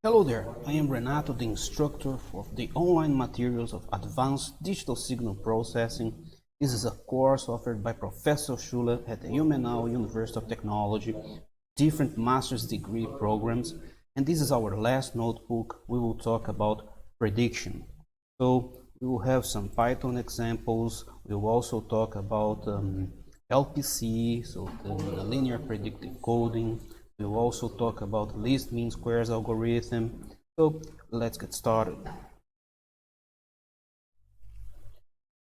Hello there, I am Renato, the instructor for the online materials of Advanced Digital Signal Processing. This is a course offered by Professor Schuller at the UMNL University of Technology, different master's degree programs, and this is our last notebook. We will talk about prediction. So we will have some Python examples. We will also talk about LPC, so the linear predictive coding. We will also talk about least mean squares algorithm. So let's get started.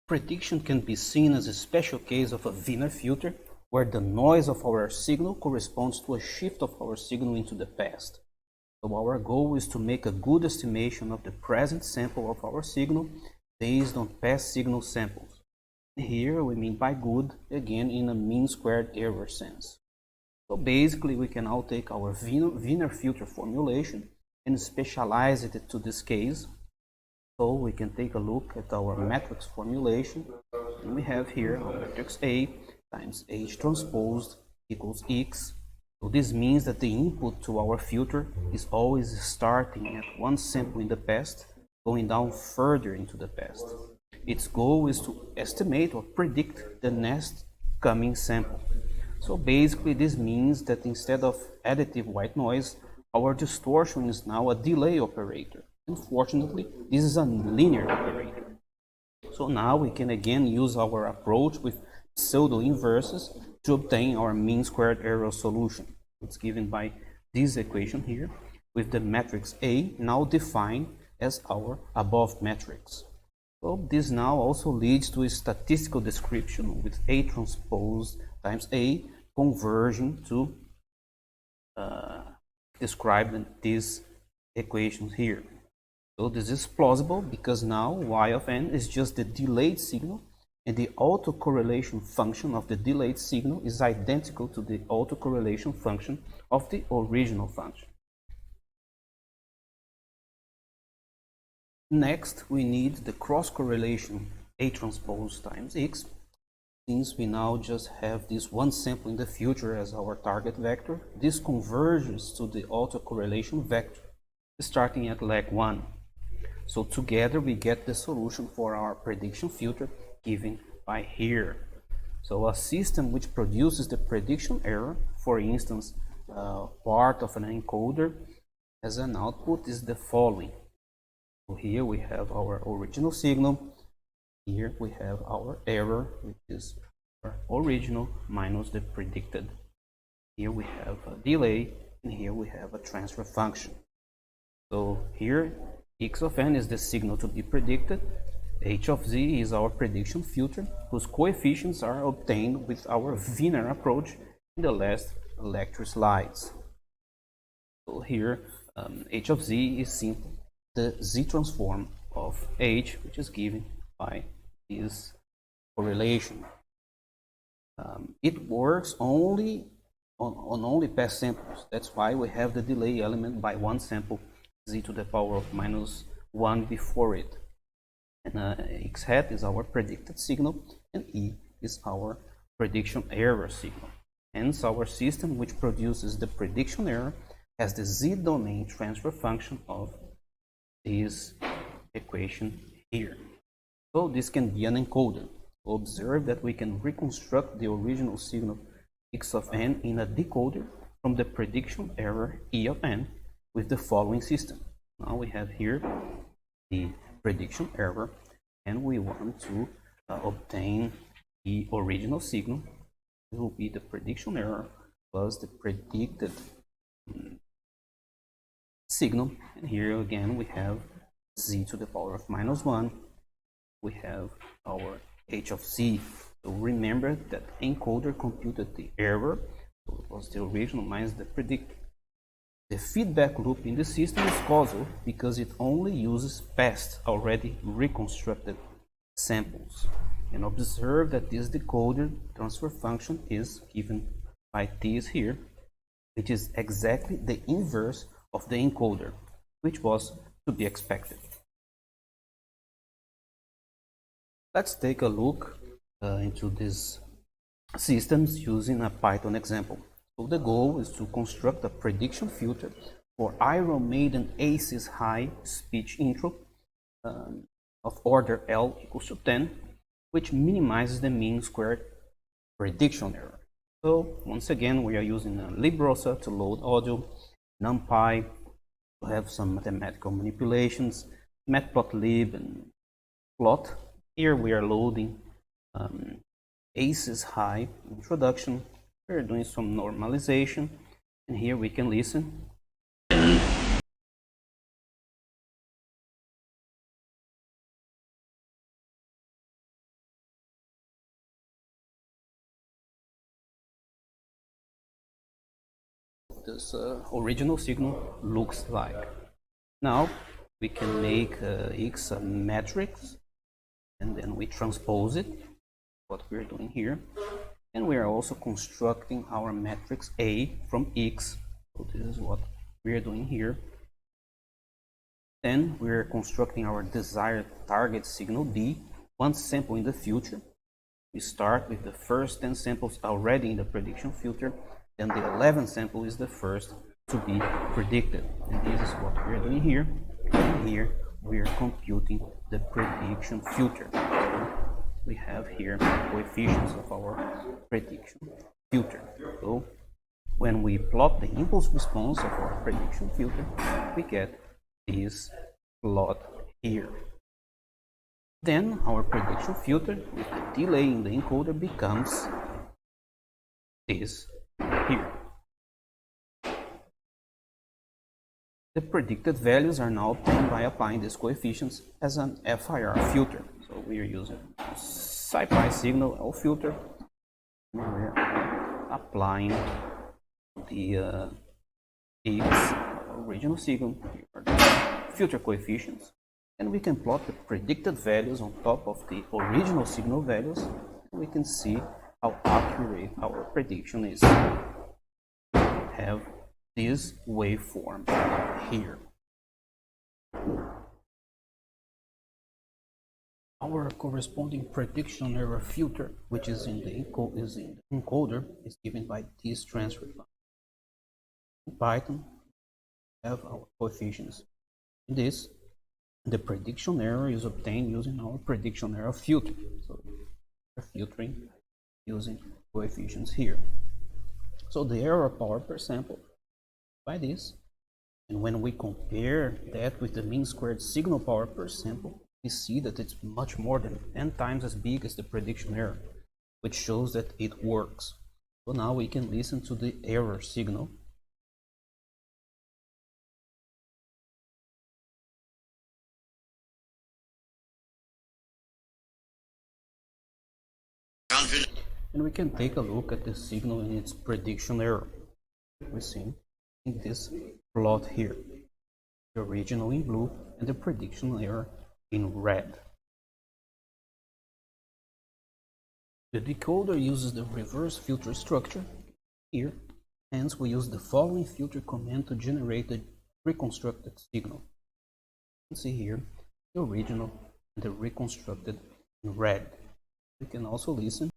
Prediction can be seen as a special case of a Wiener filter, where the noise of our signal corresponds to a shift of our signal into the past. So our goal is to make a good estimation of the present sample of our signal based on past signal samples. Here we mean by good, again in a mean squared error sense. So basically we can now take our Wiener filter formulation and specialize it to this case. So we can take a look at our matrix formulation, and we have here our matrix A times H transposed equals X. So this means that the input to our filter is always starting at one sample in the past, going down further into the past. Its goal is to estimate or predict the next coming sample. So basically this means that instead of additive white noise, our distortion is now a delay operator. Unfortunately, this is a linear operator. So now we can again use our approach with pseudo inverses to obtain our mean squared error solution. It's given by this equation here, with the matrix A now defined as our above matrix. So this now also leads to a statistical description with A transpose times A conversion to describe these equations here. So this is plausible because now y of n is just the delayed signal, and the autocorrelation function of the delayed signal is identical to the autocorrelation function of the original function. Next, we need the cross correlation A transpose times X. Since we now just have this one sample in the future as our target vector, this converges to the autocorrelation vector starting at leg 1. So together we get the solution for our prediction filter given by here. So a system which produces the prediction error, for instance, part of an encoder as an output is the following. So here we have our original signal. Here we have our error, which is our original minus the predicted. Here we have a delay, and here we have a transfer function. So here x of n is the signal to be predicted. H of z is our prediction filter, whose coefficients are obtained with our Wiener approach in the last lecture slides. So here h of z is simply the z transform of h, which is given by this correlation. It works only on only past samples. That's why we have the delay element by one sample, z to the power of minus 1 before it. And x hat is our predicted signal, and e is our prediction error signal. Hence, our system, which produces the prediction error, has the z-domain transfer function of this equation here. So this can be an encoder. Observe that we can reconstruct the original signal x of n in a decoder from the prediction error e of n with the following system. Now we have here the prediction error, and we want to obtain the original signal. It will be the prediction error plus the predicted signal, and here again we have z to the power of minus 1. We have our h of z. So remember that encoder computed the error, so it was the original minus the predicted. The feedback loop in the system is causal because it only uses past already reconstructed samples. And observe that this decoder transfer function is given by this here, which is exactly the inverse of the encoder, which was to be expected. Let's take a look into these systems using a Python example. So the goal is to construct a prediction filter for Iron Maiden Aces High speech intro of order L equals to 10, which minimizes the mean squared prediction error. So once again, we are using librosa to load audio, NumPy to have some mathematical manipulations, matplotlib and plot. Here we are loading Aces High introduction. We're doing some normalization, and here we can listen. This original signal looks like. Now we can make X a matrix, and then we transpose it, what we're doing here, and we are also constructing our matrix A from X. So this is what we are doing here. Then we are constructing our desired target signal D, one sample in the future. We start with the first 10 samples already in the prediction filter, then the 11th sample is the first to be predicted. And this is what we are doing here. And here we are computing the prediction filter. We have here coefficients of our prediction filter. So when we plot the impulse response of our prediction filter, we get this plot here. Then our prediction filter with the delay in the encoder becomes this here. The predicted values are now obtained by applying these coefficients as an FIR filter. So we are using SciPy signal L filter. We're applying the X original signal, filter coefficients, and we can plot the predicted values on top of the original signal values. And we can see how accurate our prediction is. Have this waveform here. Our corresponding prediction error filter, which is in the encoder, is given by this transfer function. In Python, we have our coefficients. In this, the prediction error is obtained using our prediction error filter. So we're filtering using coefficients here. So the error power per sample by this, and when we compare that with the mean squared signal power per sample, we see that it's much more than 10 times as big as the prediction error, which shows that it works. So now we can listen to the error signal. And we can take a look at the signal and its prediction error. We see in this plot here, the original in blue and the prediction error in red. The decoder uses the reverse filter structure here, hence we use the following filter command to generate the reconstructed signal. You can see here the original and the reconstructed in red. We can also listen.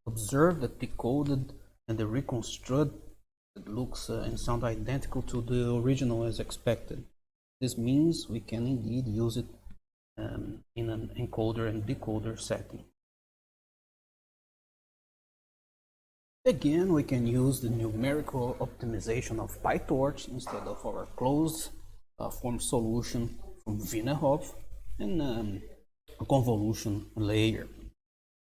Observe that decoded and the reconstructed looks and sound identical to the original as expected. This means we can indeed use it in an encoder and decoder setting. Again, we can use the numerical optimization of PyTorch instead of our closed form solution from Wiener and a convolution layer.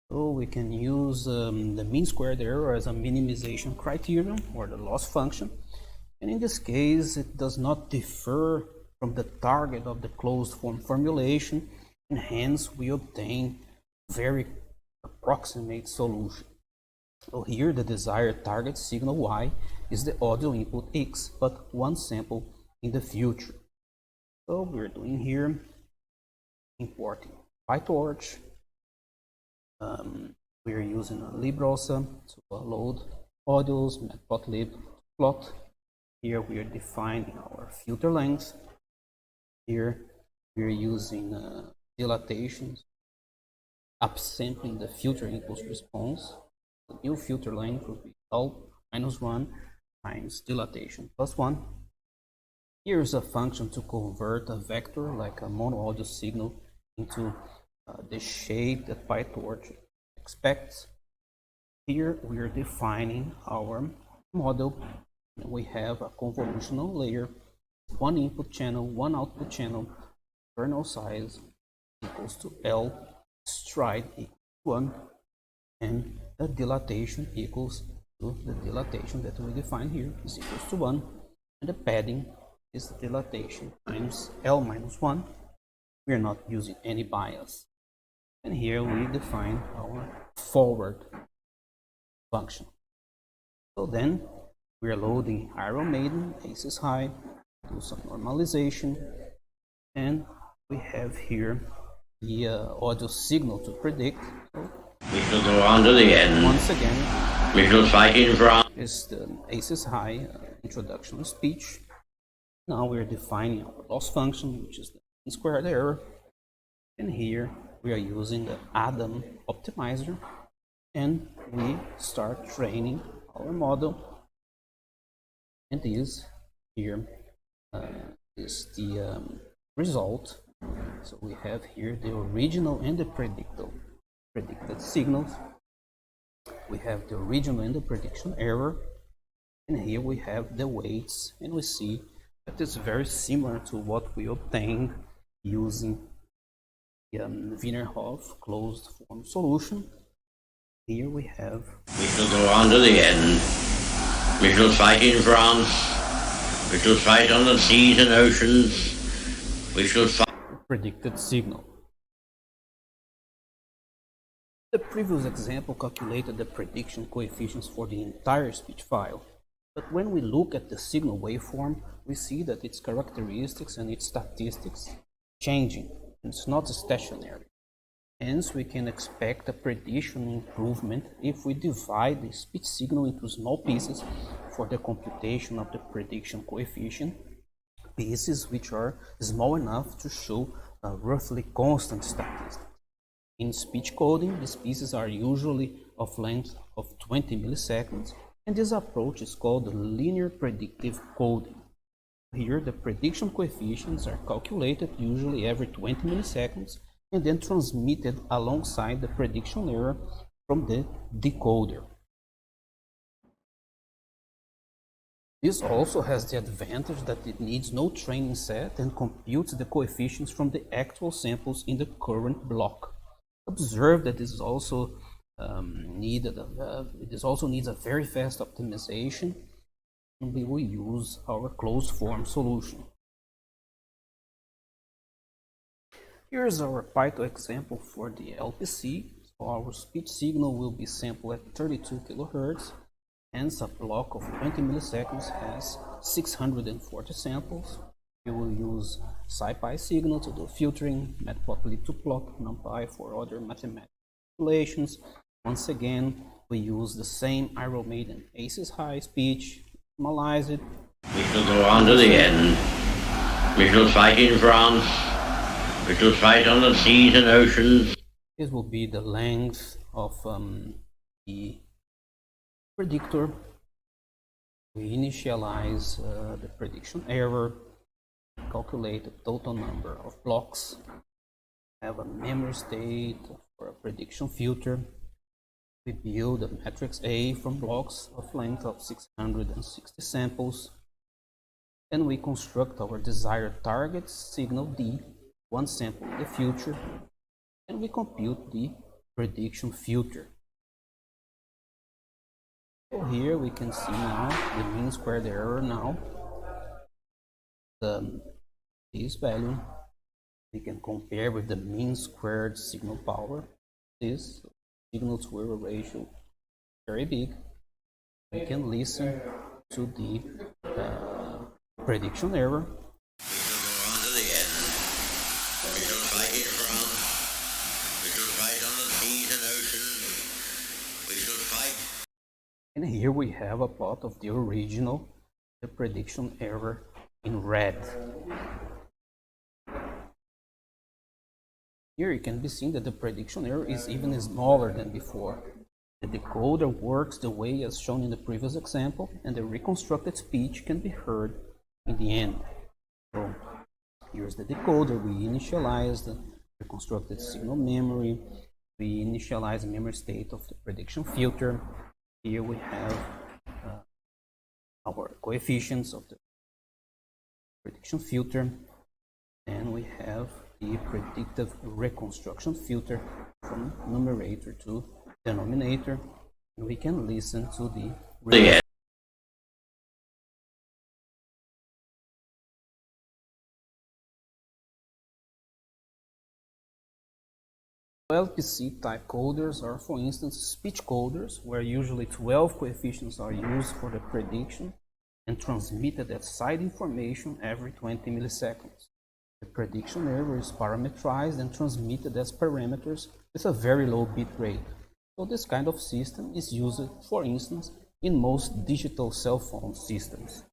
So we can use the mean squared error as a minimization criterion or the loss function. And in this case, it does not differ from the target of the closed form formulation, and hence we obtain very approximate solution. So here the desired target signal Y is the audio input X, but one sample in the future. So we're doing here importing PyTorch. We are using a librosa to load audios, matplotlib plot. Here we are defining our filter length. Here we are using dilatations upsampling the filter impulse response. The new filter length will be L minus 1 times dilatation plus 1. Here's a function to convert a vector like a mono audio signal into the shape that PyTorch expects. Here we are defining our model. We have a convolutional layer, one input channel, one output channel, kernel size equals to L, stride equals 1, and the dilatation equals to the dilatation that we define here is equals to 1, and the padding is the dilatation times L minus 1. We are not using any bias. And here we define our forward function. So then we are loading Iron Maiden, aces high, do some normalization, and we have here the audio signal to predict. So we shall go on to the end. Once again, we shall fight in front. Is the aces high introduction speech. Now we are defining our loss function, which is the mean squared error, and here we are using the Adam optimizer, and we start training our model. And this here is the result. So we have here the original and the predicted signals. We have the original and the prediction error, and here we have the weights, and we see that is very similar to what we obtained using the Wiener closed form solution. Here we have. We shall go on to the end. We shall fight in France. We shall fight on the seas and oceans. We shall fight. Predicted signal. The previous example calculated the prediction coefficients for the entire speech file. But when we look at the signal waveform, we see that its characteristics and its statistics changing. It's not stationary. Hence, we can expect a prediction improvement if we divide the speech signal into small pieces for the computation of the prediction coefficient, pieces which are small enough to show a roughly constant statistic. In speech coding, these pieces are usually of length of 20 milliseconds, and this approach is called linear predictive coding. Here, the prediction coefficients are calculated usually every 20 milliseconds and then transmitted alongside the prediction error from the decoder. This also has the advantage that it needs no training set and computes the coefficients from the actual samples in the current block. Observe that this is also needs a very fast optimization, and we will use our closed form solution. Here is our Python example for the LPC. So our speech signal will be sampled at 32 kHz, hence a block of 20 milliseconds has 640 samples. We will use SciPy signal to do filtering, matplotlib to plot, numpy for other mathematical calculations. Once again, we use the same Iron Maiden aces high speech, normalize it. We shall go on to the end. We shall fight in France. We shall fight on the seas and oceans. This will be the length of the predictor. We initialize the prediction error, calculate the total number of blocks, have a memory state for a prediction filter. We build a matrix A from blocks of length of 660 samples, and we construct our desired target signal D, one sample in the future, and we compute the prediction filter. So here we can see now the mean squared error now. This value we can compare with the mean squared signal power. This signal to error ratio very big. We can listen to the prediction error. And here we have a plot of the original, the prediction error in red. Here it can be seen that the prediction error is even smaller than before. The decoder works the way as shown in the previous example, and the reconstructed speech can be heard in the end. So here's the decoder. We initialize the reconstructed signal memory. We initialize the memory state of the prediction filter. Here we have our coefficients of the prediction filter, and we have the predictive reconstruction filter from numerator to denominator, and we can listen to the LPC type coders are, for instance, speech coders, where usually 12 coefficients are used for the prediction and transmitted as side information every 20 milliseconds. The prediction error is parameterized and transmitted as parameters with a very low bit rate. So this kind of system is used, for instance, in most digital cell phone systems.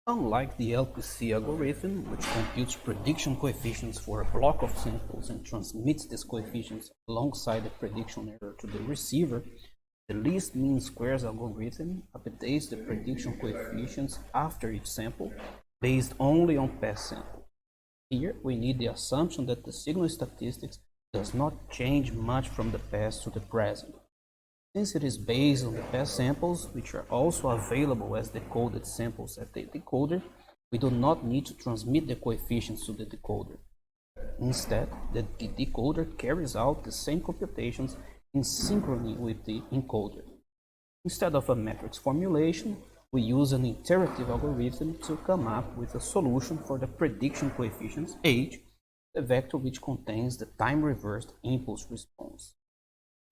Unlike the LPC algorithm, which computes prediction coefficients for a block of samples and transmits these coefficients alongside the prediction error to the receiver, the least mean squares algorithm updates the prediction coefficients after each sample based only on past samples. Here, we need the assumption that the signal statistics does not change much from the past to the present. Since it is based on the past samples, which are also available as decoded samples at the decoder, we do not need to transmit the coefficients to the decoder. Instead, the decoder carries out the same computations in synchrony with the encoder. Instead of a matrix formulation, we use an iterative algorithm to come up with a solution for the prediction coefficients h, the vector which contains the time-reversed impulse response.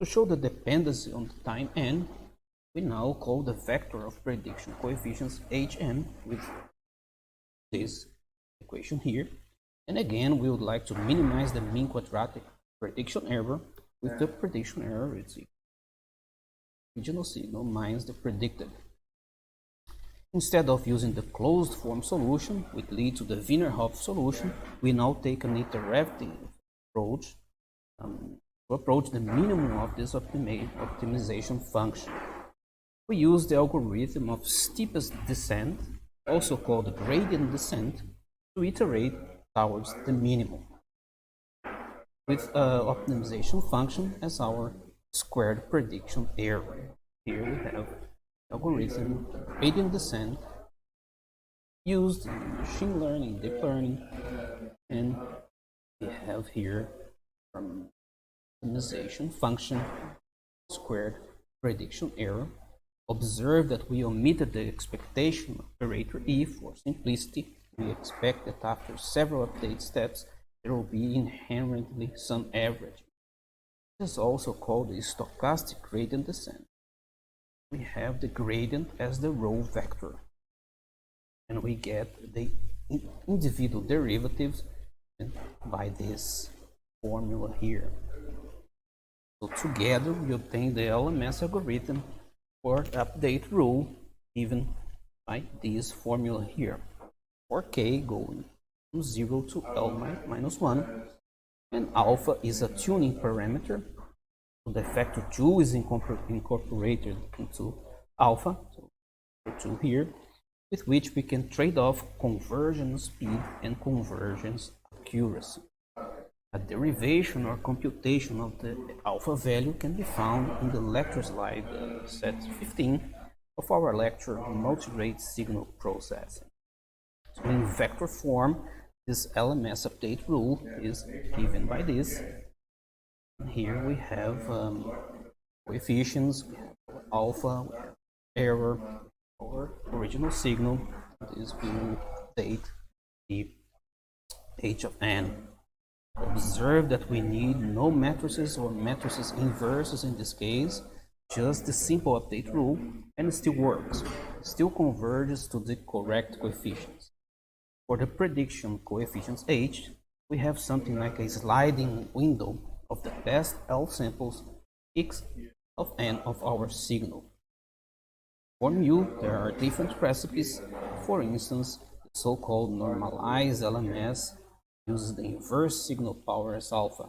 To show the dependency on the time n, we now call the vector of prediction coefficients hm with this equation here. And again, we would like to minimize the mean quadratic prediction error with the prediction error it's original signal minus the predicted. Instead of using the closed form solution, which leads to the Wiener solution, we now take an iterative approach to approach the minimum of this optimization function. We use the algorithm of steepest descent, also called gradient descent, to iterate towards the minimum, with optimization function as our squared prediction error. Here we have algorithm gradient descent used in machine learning, deep learning, and we have here from optimization function squared prediction error. Observe that we omitted the expectation operator if, for simplicity, we expect that after several update steps there will be inherently some average. This is also called the stochastic gradient descent. We have the gradient as the row vector, and we get the individual derivatives by this formula here. So together we obtain the LMS algorithm for update rule given by this formula here, for k going from 0 to L minus 1, and alpha is a tuning parameter. So the factor 2 is incorporated into alpha, so 2 here, with which we can trade off conversion speed and convergence accuracy. A derivation or computation of the alpha value can be found in the lecture slide set 15 of our lecture Multirate Signal Processing. So in vector form, this LMS update rule is given by this. And here we have coefficients, we have alpha, we have error, or original signal. This will date the h of n. Observe that we need no matrices or matrices inverses in this case, just the simple update rule, and it still works. It still converges to the correct coefficients. For the prediction coefficients h, we have something like a sliding window of the past L samples x of n of our signal. For mu, there are different recipes. For instance, the So-called normalized LMS uses the inverse signal power as alpha.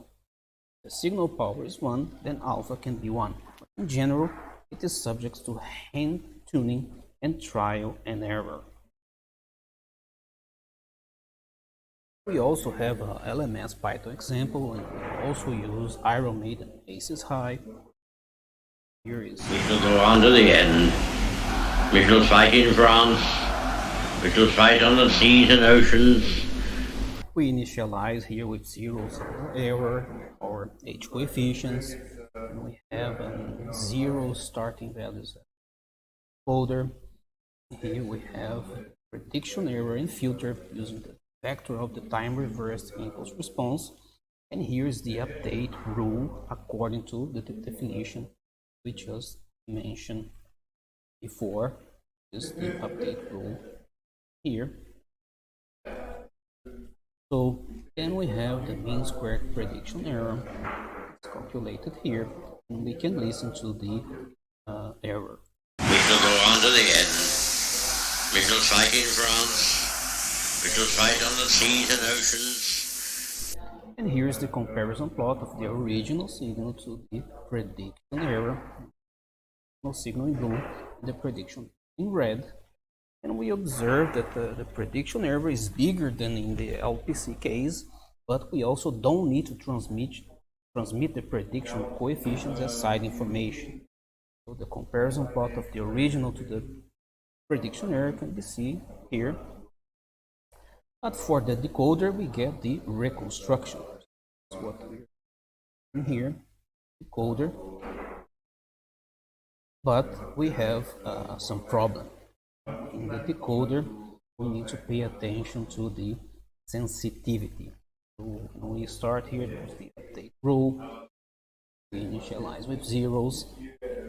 The signal power is 1, then alpha can be 1. But in general, it is subject to hand tuning and trial and error. We also have a LMS Python example, and we also use Iron Maiden Aces High. Here is. We shall go on to the end. We shall fight in France. We shall fight on the seas and oceans. We initialize here with zeros error or H coefficients, and we have zero starting values folder. Here we have prediction error and filter using the vector of the time reversed impulse response, and here is the update rule according to the definition we just mentioned before. Is the update rule here. So then we have the mean squared prediction error. It's calculated here, and we can listen to the error. We shall go on to the end. We shall fight in France. We shall fight on the seas and oceans. And here's the comparison plot of the original signal to the prediction error. No signal in blue, and the prediction in red. And we observe that the prediction error is bigger than in the LPC case, but we also don't need to transmit the prediction coefficients as side information. So the comparison plot of the original to the prediction error can be seen here. But for the decoder, we get the reconstruction. That's what we're in here, decoder. But we have some problem. In the decoder, we need to pay attention to the sensitivity. So when we start here, there's the update rule. We initialize with zeros,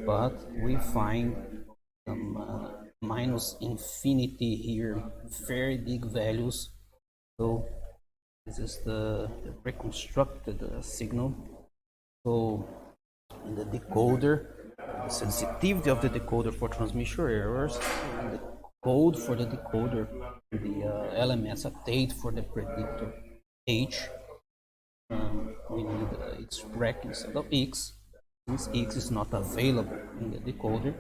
but we find some minus infinity here, very big values. So this is the reconstructed signal. So in the decoder, the sensitivity of the decoder for transmission errors, and the code for the decoder, the LMS update for the predictor H, we need its rec instead of X, since X is not available in the decoder.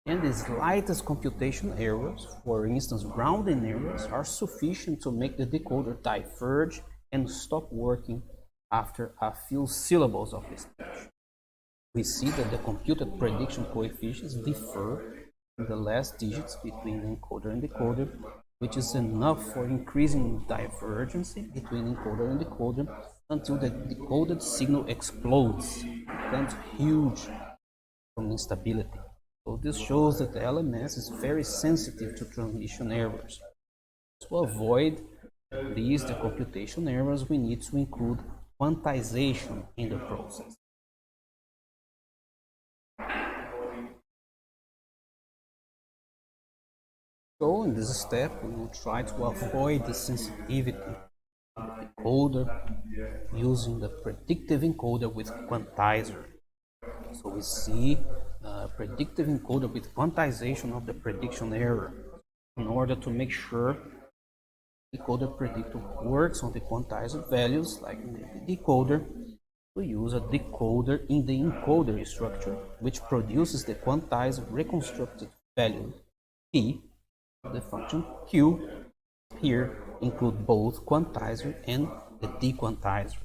And the slightest computation errors, for instance rounding errors, are sufficient to make the decoder diverge and stop working after a few syllables of the speech. We see that the computed prediction coefficients differ in the last digits between the encoder and decoder, which is enough for increasing divergence between encoder and decoder until the decoded signal explodes, becomes huge from instability. So this shows that the LMS is very sensitive to transmission errors. To avoid these, the computation errors, we need to include quantization in the process. So in this step, we will try to avoid the sensitivity of the decoder using the predictive encoder with Quantizer. So we see predictive encoder with quantization of the prediction error in order to make sure the decoder predictor works on the quantized values, like in the decoder. We use a decoder in the encoder structure, which produces the quantized reconstructed value P. The function Q here include both quantizer and the dequantizer.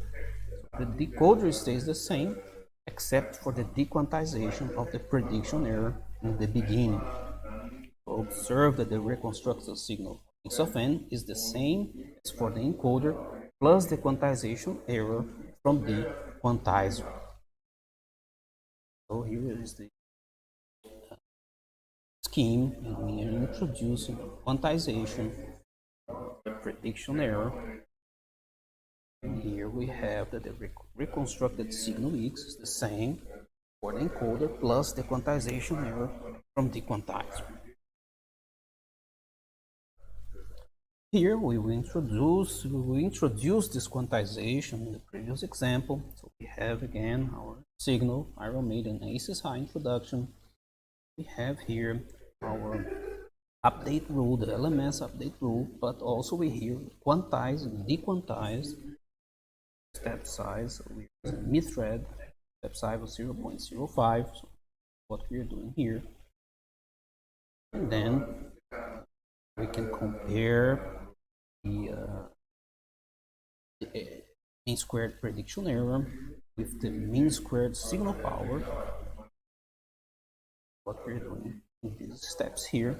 The decoder stays the same except for the dequantization of the prediction error in the beginning. So observe that the reconstructed signal x of n is the same as for the encoder plus the quantization error from the quantizer. So here is the scheme, and we are introducing quantization, the prediction error, and here we have that the reconstructed signal x is the same for the encoder plus the quantization error from the quantizer. Here we will introduce this quantization in the previous example. So we have again our signal, Iron Maiden Aces High introduction. We have here our update rule, the LMS update rule, but also we here quantize and dequantize step size. So we use a mid-thread step size of 0.05, so what we're doing here. And then we can compare the mean squared prediction error with the mean squared signal power. What we're doing in these steps here.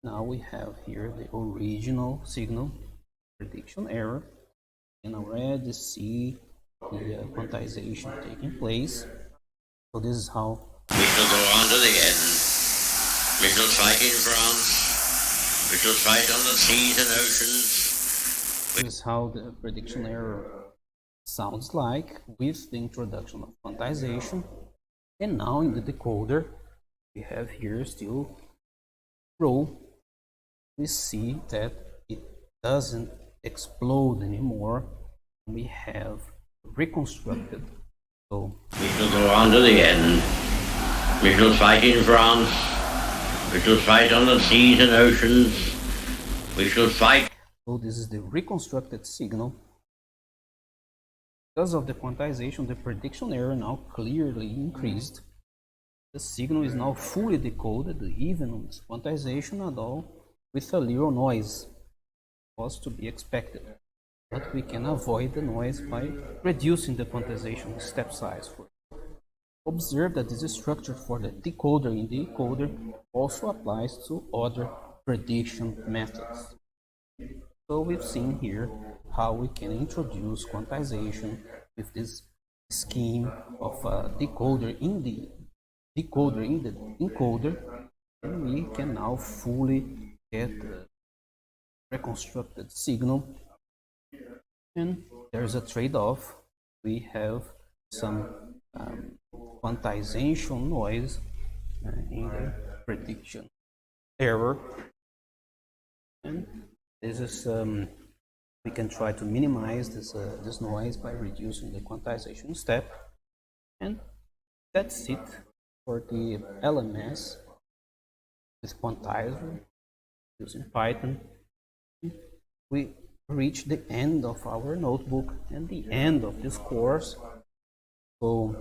Now we have here the original signal prediction error, and already see the quantization taking place. So this is how we shall go on to the end. We shall fight in France. We shall fight on the seas and oceans. This is how the prediction error sounds like with the introduction of quantization. And now in the decoder, we have here still row. We see that it doesn't explode anymore. We have reconstructed. So we shall go on to the end. We shall fight in France. We shall fight on the seas and oceans. We shall fight. So this is the reconstructed signal. Because of the quantization, the prediction error now clearly increased. The signal is now fully decoded, even with quantization at all, with a little noise. Was to be expected. But we can avoid the noise by reducing the quantization step size. Observe that this structure for the decoder in the encoder also applies to other prediction methods. So we've seen here how we can introduce quantization with this scheme of a decoder in the encoder, and we can now fully get the reconstructed signal. And there's a trade-off. We have some quantization noise in the prediction error, and this is we can try to minimize this noise by reducing the quantization step. And that's it for the LMS with Quantizer using Python. We reach the end of our notebook and the end of this course. So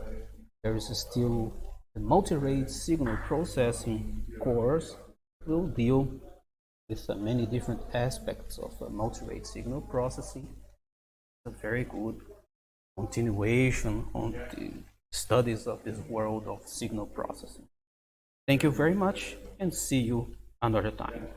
there is still the multi-rate signal processing course. Will deal with many different aspects of multi-rate signal processing. A very good continuation on the studies of this world of signal processing. Thank you very much, and see you another time.